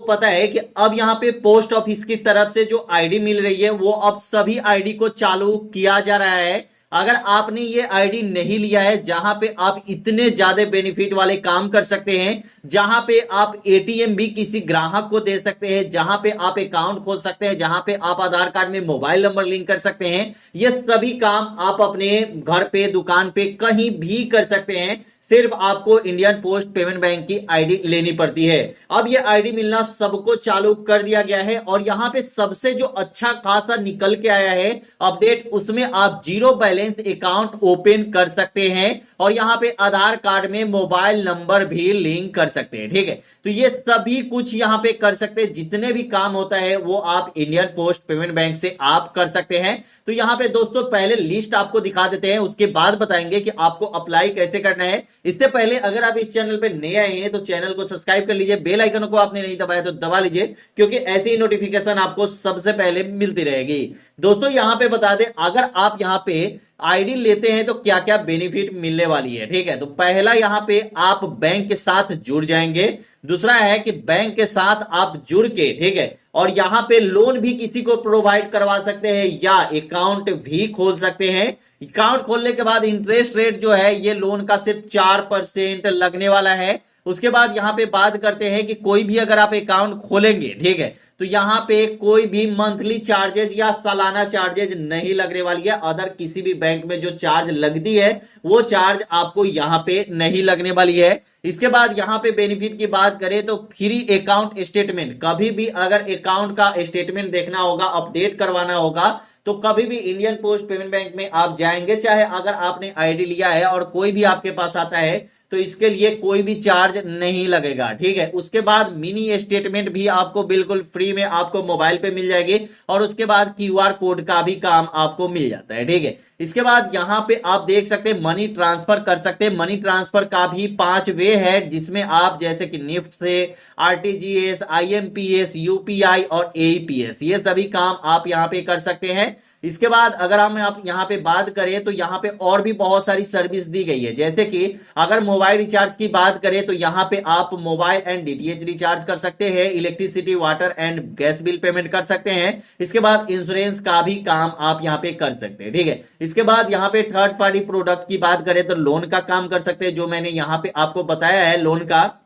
पता है कि अब यहाँ पे पोस्ट ऑफिस की तरफ से जो आईडी मिल रही है वो अब सभी आईडी को चालू किया जा रहा है। अगर आपने ये आईडी नहीं लिया है, जहां पे आप इतने ज्यादा बेनिफिट वाले काम कर सकते हैं, जहां पे आप एटीएम भी किसी ग्राहक को दे सकते हैं, जहां पे आप अकाउंट खोल सकते हैं, जहां पे आप आधार कार्ड में मोबाइल नंबर लिंक कर सकते हैं, ये सभी काम आप अपने घर पे, दुकान पे, कहीं भी कर सकते हैं। सिर्फ आपको इंडियन पोस्ट पेमेंट बैंक की आईडी लेनी पड़ती है। अब ये आईडी मिलना सबको चालू कर दिया गया है और यहां पे सबसे जो अच्छा खासा निकल के आया है अपडेट, उसमें आप जीरो बैलेंस अकाउंट ओपन कर सकते हैं और यहां पे आधार कार्ड में मोबाइल नंबर भी लिंक कर सकते हैं। ठीक है, तो ये सभी कुछ यहां पे कर सकते हैं। जितने भी काम होता है वो आप इंडियन पोस्ट पेमेंट बैंक से आप कर सकते हैं। तो यहां पे दोस्तों पहले लिस्ट आपको दिखा देते हैं, उसके बाद बताएंगे कि आपको अप्लाई कैसे करना है। इससे पहले अगर आप इस चैनल पे नए आए हैं तो चैनल को सब्सक्राइब कर लीजिए, बेल आइकन को आपने नहीं दबाया तो दबा लीजिए, क्योंकि ऐसी ही नोटिफिकेशन आपको सबसे पहले मिलती रहेगी। दोस्तों यहां पे बता दें, अगर आप यहां पे आईडी लेते हैं तो क्या क्या बेनिफिट मिलने वाली है। ठीक है, तो पहला यहां पे आप बैंक के साथ जुड़ जाएंगे। दूसरा है कि बैंक के साथ आप जुड़ के, ठीक है, और यहां पे लोन भी किसी को प्रोवाइड करवा सकते हैं या अकाउंट भी खोल सकते हैं। अकाउंट खोलने के बाद इंटरेस्ट रेट जो है ये लोन का सिर्फ 4% लगने वाला है। उसके बाद यहां पे बात करते हैं कि कोई भी अगर आप अकाउंट खोलेंगे, ठीक है, तो यहां पे कोई भी मंथली चार्जेज या सालाना चार्जेज नहीं लगने वाली है। अदर किसी भी बैंक में जो चार्ज लगती है वो चार्ज आपको यहां पे नहीं लगने वाली है। इसके बाद यहां पे बेनिफिट की बात करें तो फ्री अकाउंट स्टेटमेंट, कभी भी अगर अकाउंट का स्टेटमेंट देखना होगा, अपडेट करवाना होगा, तो कभी भी इंडियन पोस्ट पेमेंट बैंक में आप जाएंगे, चाहे अगर आपने आईडी लिया है और कोई भी आपके पास आता है तो इसके लिए कोई भी चार्ज नहीं लगेगा। ठीक है, उसके बाद मिनी स्टेटमेंट भी आपको बिल्कुल फ्री में आपको मोबाइल पे मिल जाएगी और उसके बाद क्यूआर कोड का भी काम आपको मिल जाता है। ठीक है, इसके बाद यहां पे आप देख सकते हैं मनी ट्रांसफर कर सकते हैं। मनी ट्रांसफर का भी 5 वे है, जिसमें आप जैसे कि निफ्ट से आरटीजीएस, आईएमपीएस, यूपीआई और एईपीएस, ये सभी काम आप यहां पे कर सकते हैं। इसके बाद अगर हम आप यहां पे बात करें तो यहां पे और भी बहुत सारी सर्विस दी गई है, जैसे कि अगर मोबाइल रिचार्ज की बात करें तो यहां पे आप मोबाइल एंड डीटीएच रिचार्ज कर सकते हैं, electricity, water and gas bill payment कर सकते हैं। इसके बाद इंश्योरेंस का भी काम आप यहां पे कर सकते हैं। ठीक है, इसके बाद यहां पे थर्ड पार्टी प्रोडक्ट की बात करें तो लोन का काम कर सकते हैं, जो मैंने यहां पे आपको बताया है लोन का।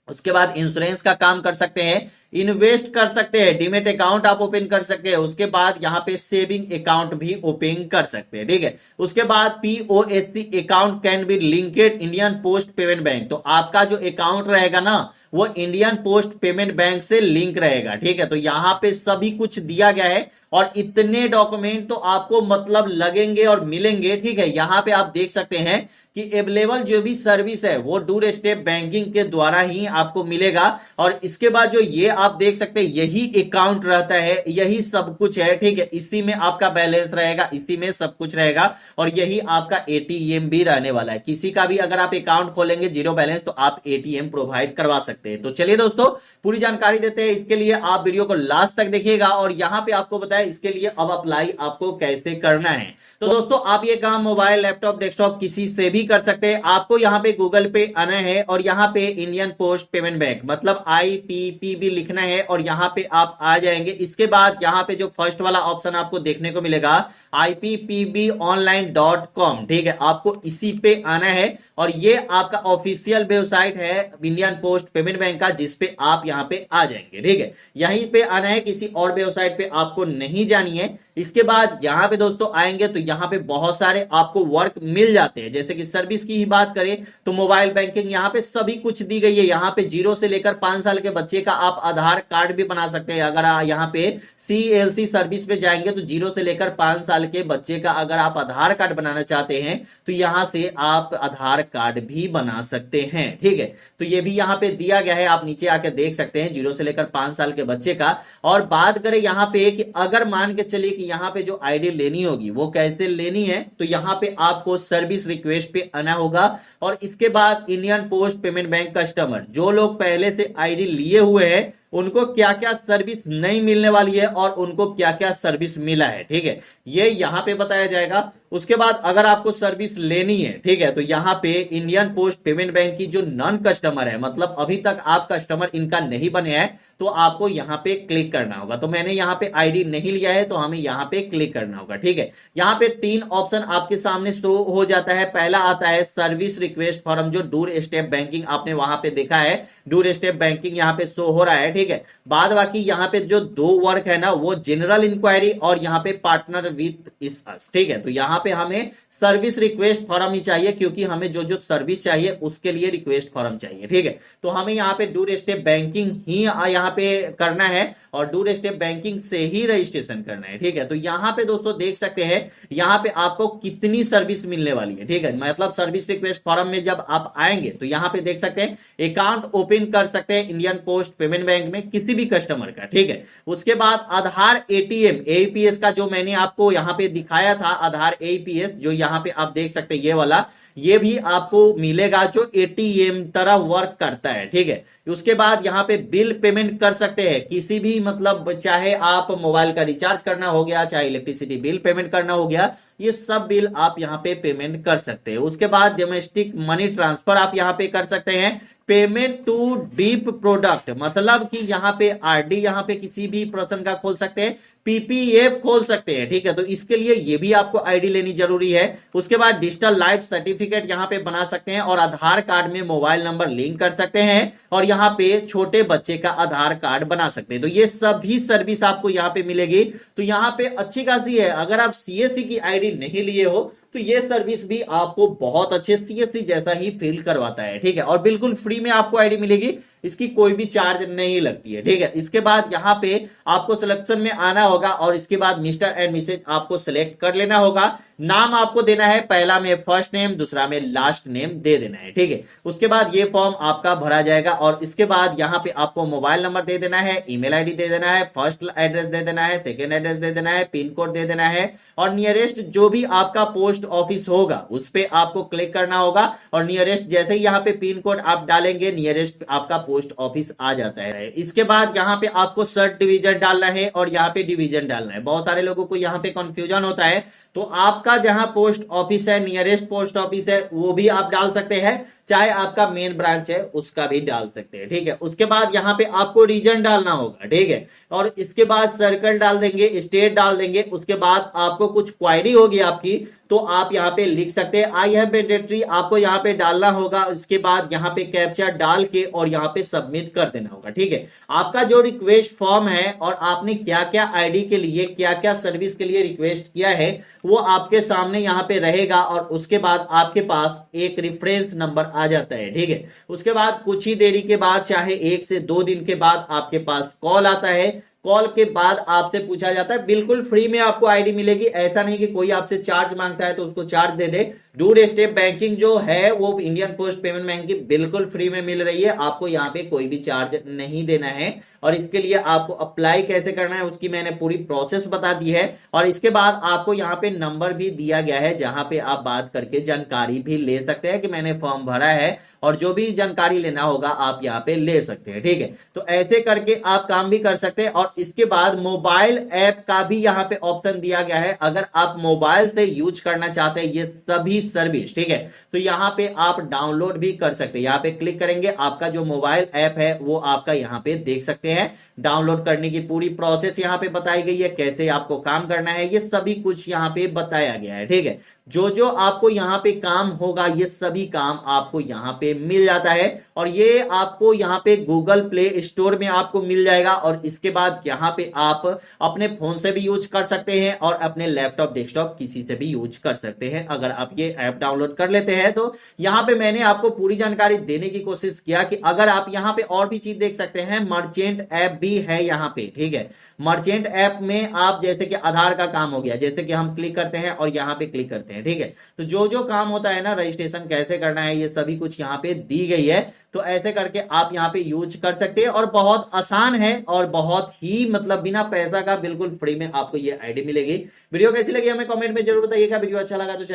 उसके बाद इंश्योरेंस का काम कर सकते हैं, इन्वेस्ट कर सकते हैं, डीमेट अकाउंट आप ओपन कर सकते हैं। उसके बाद यहां पे सेविंग अकाउंट भी ओपन कर सकते हैं। ठीक है, उसके बाद POSC account can be linked Indian post payment bank, तो आपका जो अकाउंट रहेगा ना वो इंडियन पोस्ट पेमेंट बैंक से लिंक रहेगा। ठीक है, तो यहां पे सभी कुछ दिया गया है और इतने डॉक्यूमेंट तो आपको मतलब लगेंगे और मिलेंगे। ठीक है, यहां पे आप देख सकते हैं कि अवेलेबल जो भी सर्विस है वो डू स्टेप बैंकिंग के द्वारा ही आपको मिलेगा। और इसके बाद जो ये आप देख सकते हैं यही अकाउंट रहता है, यही सब कुछ है। ठीक है, इसी में आपका बैलेंस रहेगा, इसी में सब कुछ रहेगा और यही आपका एटीएम भी रहने वाला है। किसी का भी अगर आप अकाउंट खोलेंगे जीरो बैलेंस तो आप एटीएम प्रोवाइड करवा सकते हैं। तो चलिए दोस्तों पूरी जानकारी देते हैं, इसके लिए आप वीडियो को लास्ट तक देखिएगा और यहां पे आपको बताया इसके लिए अब अप्लाई आपको कैसे करना है। तो दोस्तों आप ये काम मोबाइल, लैपटॉप, डेस्कटॉप किसी से भी कर सकते हैं। आपको यहां पे गूगल पे आना है और यहां पे इंडियन पोस्ट पेमेंट बैंक मतलब आईपीपीबी लिखना है और यहां पे आप आ जाएंगे। इसके बाद यहां पे जो फर्स्ट वाला ऑप्शन आपको देखने को मिलेगा IPPBonline.com, ठीक है, आपको इसी पे आना है और ये आपका ऑफिशियल वेबसाइट है इंडियन पोस्ट पेमेंट बैंक का, जिस पे आप यहां पे आ जाएंगे। ठीक है, यहीं पे आना है, किसी और वेबसाइट पे आपको नहीं जानी है। इसके बाद यहां पे दोस्तों आएंगे तो यहां पे बहुत सारे आपको वर्क मिल जाते हैं, जैसे कि सर्विस की ही बात करें तो मोबाइल बैंकिंग यहां पे सभी कुछ दी गई है। यहां पे 0 से लेकर 5 साल के बच्चे का आप आधार कार्ड भी बना सकते हैं। अगर यहां पे CLC सर्विस पे जाएंगे तो 0 से लेकर 5 साल के बच्चे का अगर आप आधार कार्ड बनाना चाहते हैं तो यहां से आप आधार कार्ड भी बना सकते हैं। ठीक है, तो ये भी यहां पे दिया गया है, आप नीचे आके देख सकते हैं 0 से लेकर 5 साल के बच्चे का। और बात करें यहां पे कि अगर मान के चलिए कि यहां पे जो आईडी लेनी होगी वो कैसे लेनी है, तो यहां पे आपको सर्विस रिक्वेस्ट पे आना होगा और इसके बाद Indian post payment bank customer, जो लोग पहले से आईडी लिए हुए हैं उनको क्या क्या सर्विस नहीं मिलने वाली है और उनको क्या क्या सर्विस मिला है। ठीक है, ये यहां पे बताया जाएगा। उसके बाद अगर आपको सर्विस लेनी है, ठीक है, तो यहां पे इंडियन पोस्ट पेमेंट बैंक की जो नॉन कस्टमर है, मतलब अभी तक आप कस्टमर इनका नहीं बने हैं, तो आपको यहाँ पे क्लिक करना होगा। तो मैंने यहाँ पे आईडी नहीं लिया है तो हमें यहाँ पे क्लिक करना होगा, ठीक है। यहाँ पे 3 ऑप्शन आपके सामने शो हो जाता है। पहला आता है सर्विस रिक्वेस्ट फॉर्म, जो डूर स्टेप बैंकिंग आपने वहां पे देखा है, डूर स्टेप बैंकिंग यहाँ पे शो हो रहा है, ठीक है। बाद बाकी यहाँ पे जो 2 वर्क है ना, वो जनरल इंक्वायरी और यहाँ पे पार्टनर विथ इस अस, ठीक है। तो यहाँ पे हमें सर्विस रिक्वेस्ट फॉर्म ही चाहिए, क्योंकि हमें जो जो सर्विस चाहिए उसके लिए रिक्वेस्ट फॉर्म चाहिए, ठीक है। तो हमें यहाँ पे डूर स्टेप बैंकिंग ही यहाँ पे करना है और डूर स्टेप बैंकिंग से ही रजिस्ट्रेशन करना है, ठीक है। तो यहाँ पे दोस्तों देख सकते हैं यहाँ पे आपको कितनी सर्विस मिलने वाली है, ठीक है। मतलब सर्विस रिक्वेस्ट फॉर्म में जब आप आएंगे तो यहाँ पे देख सकते हैं अकाउंट ओपन कर सकते हैं इंडियन पोस्ट पेमेंट बैंक में किसी भी कस्टमर का, ठीक है। उसके बाद आधार एटीएम एईपीएस का जो मैंने आपको यहाँ पे दिखाया था, आधार एईपीएस जो यहाँ पे आप देख सकते हैं ये वाला, ये भी आपको मिलेगा जो एटीएम तरह वर्क करता है, ठीक है। उसके बाद यहाँ पे बिल पेमेंट कर सकते हैं किसी भी, मतलब चाहे आप मोबाइल का रिचार्ज करना हो गया, चाहे इलेक्ट्रिसिटी बिल पेमेंट करना हो गया, ये सब बिल आप यहाँ पे पेमेंट कर सकते हैं। उसके बाद डोमेस्टिक मनी ट्रांसफर आप यहाँ पे कर सकते हैं। पेमेंट टू डीप प्रोडक्ट, मतलब कि यहाँ पे आरडी यहाँ पे किसी भी पर्सन का खोल सकते हैं, पीपीएफ खोल सकते हैं, ठीक है। तो इसके लिए ये भी आपको आईडी लेनी जरूरी है। उसके बाद डिजिटल लाइफ सर्टिफिकेट यहाँ पे बना सकते हैं और आधार कार्ड में मोबाइल नंबर लिंक कर सकते हैं और यहाँ पे छोटे बच्चे का आधार कार्ड बना सकते हैं। तो ये सभी सर्विस आपको यहाँ पे मिलेगी। तो यहाँ पे अच्छी खासी है। अगर आप सीएससी की आईडी नहीं लिए हो तो ये सर्विस भी आपको बहुत अच्छे सीएससी जैसा ही फील करवाता है, ठीक है। और बिल्कुल फ्री में आपको आईडी मिलेगी, इसकी कोई भी चार्ज नहीं लगती है, ठीक है। इसके बाद यहाँ पे आपको सिलेक्शन में आना होगा और इसके बाद मिस्टर एंड मिसेज आपको सिलेक्ट कर लेना होगा। नाम आपको देना है, पहला में फर्स्ट नेम, दूसरा में लास्ट नेम दे देना है, ठीक है। उसके बाद ये फॉर्म आपका भरा जाएगा और इसके बाद यहाँ पे आपको मोबाइल नंबर दे देना है, ईमेल आईडी दे देना है, फर्स्ट एड्रेस दे देना है, सेकेंड एड्रेस दे देना है, पिन कोड दे देना है और नियरेस्ट जो भी आपका पोस्ट ऑफिस होगा उस पे आपको क्लिक करना होगा। और नियरेस्ट जैसे ही यहाँ पे पिन कोड आप डालेंगे, नियरेस्ट आपका पोस्ट ऑफिस आ जाता है। इसके बाद यहाँ पे आपको सब डिवीजन डालना है और यहाँ पे डिवीजन डालना है। बहुत सारे लोगों को यहाँ पे कंफ्यूजन होता है, तो आपका जहां पोस्ट ऑफिस है, नियरेस्ट पोस्ट ऑफिस है, वो भी आप डाल सकते हैं, चाहे आपका मेन ब्रांच है उसका भी डाल सकते हैं, ठीक है। उसके बाद यहाँ पे आपको रीजन डालना होगा, ठीक है। और इसके बाद सर्कल डाल देंगे, स्टेट डाल देंगे। उसके बाद आपको कुछ क्वायरी होगी आपकी, तो आप यहाँ पे लिख सकते हैं आई हैव मैंडेटरी, आपको यहाँ पे डालना होगा। इसके बाद यहाँ पे कैप्चा डाल के और यहाँ पे सबमिट कर देना होगा, ठीक है। आपका जो रिक्वेस्ट फॉर्म है और आपने क्या क्या आईडी के लिए, क्या क्या सर्विस के लिए रिक्वेस्ट किया है, वो आपके सामने यहाँ पे रहेगा और उसके बाद आपके पास एक रेफरेंस नंबर आ जाता है, ठीक है। उसके बाद कुछ ही देरी के बाद, चाहे 1 से 2 दिन के बाद आपके पास कॉल आता है। कॉल के बाद आपसे पूछा जाता है, बिल्कुल फ्री में आपको आईडी मिलेगी। ऐसा नहीं कि कोई आपसे चार्ज मांगता है तो उसको चार्ज दे दे। डूर स्टेप बैंकिंग जो है वो इंडियन पोस्ट पेमेंट बैंक की बिल्कुल फ्री में मिल रही है, आपको यहाँ पे कोई भी चार्ज नहीं देना है। और इसके लिए आपको अप्लाई कैसे करना है उसकी मैंने पूरी प्रोसेस बता दी है। और इसके बाद आपको यहाँ पे नंबर भी दिया गया है जहां पे आप बात करके जानकारी भी ले सकते हैं कि मैंने फॉर्म भरा है, और जो भी जानकारी लेना होगा आप यहाँ पे ले सकते हैं, ठीक है। तो ऐसे करके आप काम भी कर सकते हैं। और इसके बाद मोबाइल ऐप का भी यहाँ पे ऑप्शन दिया गया है। अगर आप मोबाइल से यूज करना चाहते हैं ये सभी सर्विस, ठीक है, तो यहाँ पे आप डाउनलोड भी कर सकते हैं। यहाँ पे क्लिक करेंगे, आपका जो मोबाइल ऐप है वो आपका यहाँ पे देख सकते हैं। डाउनलोड करने की पूरी प्रोसेस यहाँ पे बताई गई है, कैसे आपको काम करना है, ये सभी कुछ यहाँ पे बताया गया है, ठीक है। जो जो आपको यहाँ पे काम होगा ये सभी काम आपको यहाँ पे मिल जाता है और ये आपको यहाँ पे गूगल प्ले स्टोर में आपको मिल जाएगा। और इसके बाद यहाँ पे आप अपने फोन से भी यूज कर सकते हैं और अपने लैपटॉप डेस्कटॉप किसी से भी यूज कर सकते हैं अगर आप ये ऐप डाउनलोड कर लेते हैं। तो यहाँ पे मैंने आपको पूरी जानकारी देने की कोशिश किया कि अगर आप यहाँ पे और भी चीज देख सकते हैं, मर्चेंट ऐप भी है यहाँ पे, ठीक है। मर्चेंट ऐप में आप जैसे कि आधार का काम हो गया, जैसे कि हम क्लिक करते हैं और यहाँ पे क्लिक करते हैं, ठीक है। तो जो जो काम होता है ना, रजिस्ट्रेशन कैसे करना है, ये सभी कुछ यहाँ पे दी गई है। तो ऐसे करके आप यहाँ पे यूज कर सकते हैं और बहुत आसान है और बहुत ही मतलब बिना पैसा का बिल्कुल फ्री में आपको ये आईडी मिलेगी। वीडियो कैसी लगी हमें कमेंट में जरूर बताइएगा। वीडियो अच्छा लगा तो